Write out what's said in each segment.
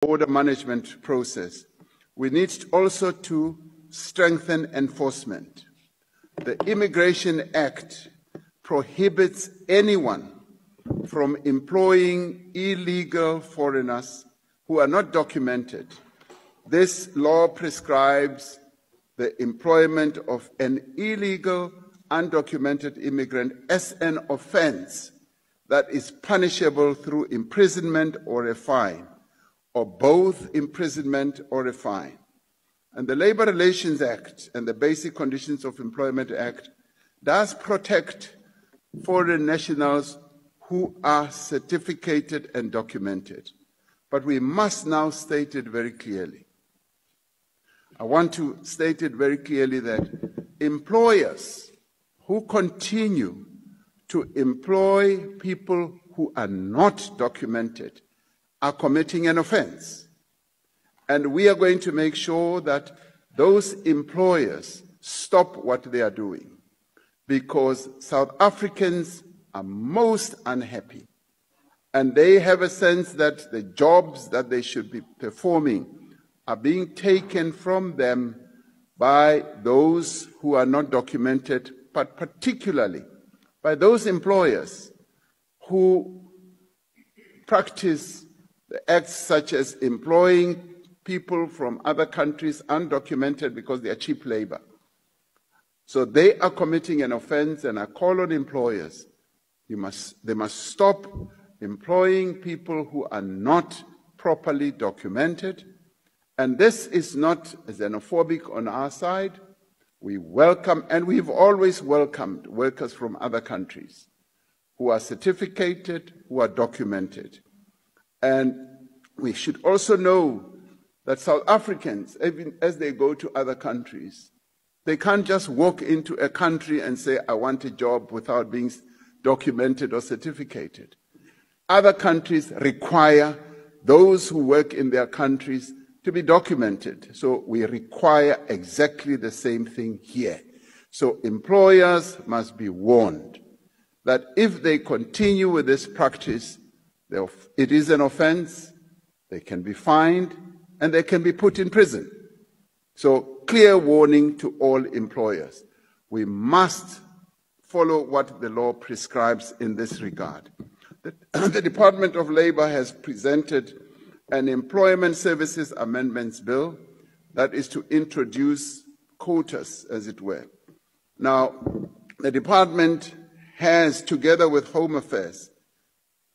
border management process, we need also to strengthen enforcement. The Immigration Act prohibits anyone from employing illegal foreigners who are not documented. This law prescribes the employment of an illegal, undocumented immigrant as an offense that is punishable through imprisonment or a fine, or both imprisonment or a fine. And the Labour Relations Act and the Basic Conditions of Employment Act does protect foreign nationals who are certificated and documented. But we must now state it very clearly. I want to state it very clearly that employers who continue to employ people who are not documented are committing an offense. And we are going to make sure that those employers stop what they are doing, because South Africans are most unhappy, and they have a sense that the jobs that they should be performing are being taken from them by those who are not documented, but particularly by those employers who practice the acts such as employing people from other countries undocumented because they are cheap labor. So they are committing an offense, and I call on employers, they must stop employing people who are not properly documented. And this is not xenophobic on our side. We welcome, and we've always welcomed workers from other countries who are certificated, who are documented. And we should also know that South Africans, even as they go to other countries, they can't just walk into a country and say, I want a job without being documented or certificated. Other countries require those who work in their countries to be documented. So we require exactly the same thing here. So employers must be warned that if they continue with this practice, it is an offense, they can be fined, and they can be put in prison. So clear warning to all employers. We must follow what the law prescribes in this regard. The Department of Labour has presented an Employment Services Amendments Bill that is to introduce quotas, as it were. Now, the department has, together with Home Affairs,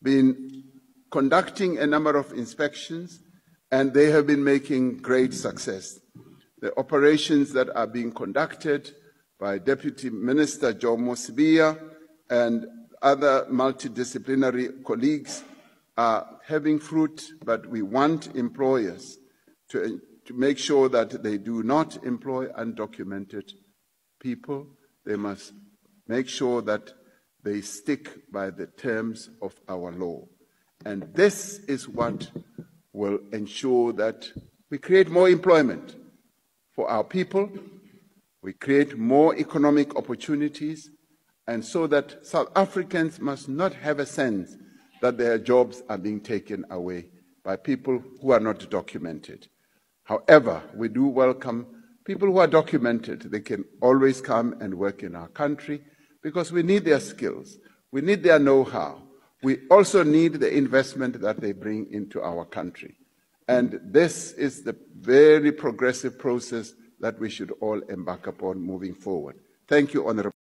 been conducting a number of inspections, and they have been making great success. The operations that are being conducted by Deputy Minister Jomo Sibiya and other multidisciplinary colleagues are having fruit, but we want employers to make sure that they do not employ undocumented people. They must make sure that they stick by the terms of our law. And this is what will ensure that we create more employment for our people, we create more economic opportunities, and so that South Africans must not have a sense that their jobs are being taken away by people who are not documented. However, we do welcome people who are documented. They can always come and work in our country because we need their skills, we need their know-how. We also need the investment that they bring into our country. And this is the very progressive process that we should all embark upon moving forward. Thank you, Honourable.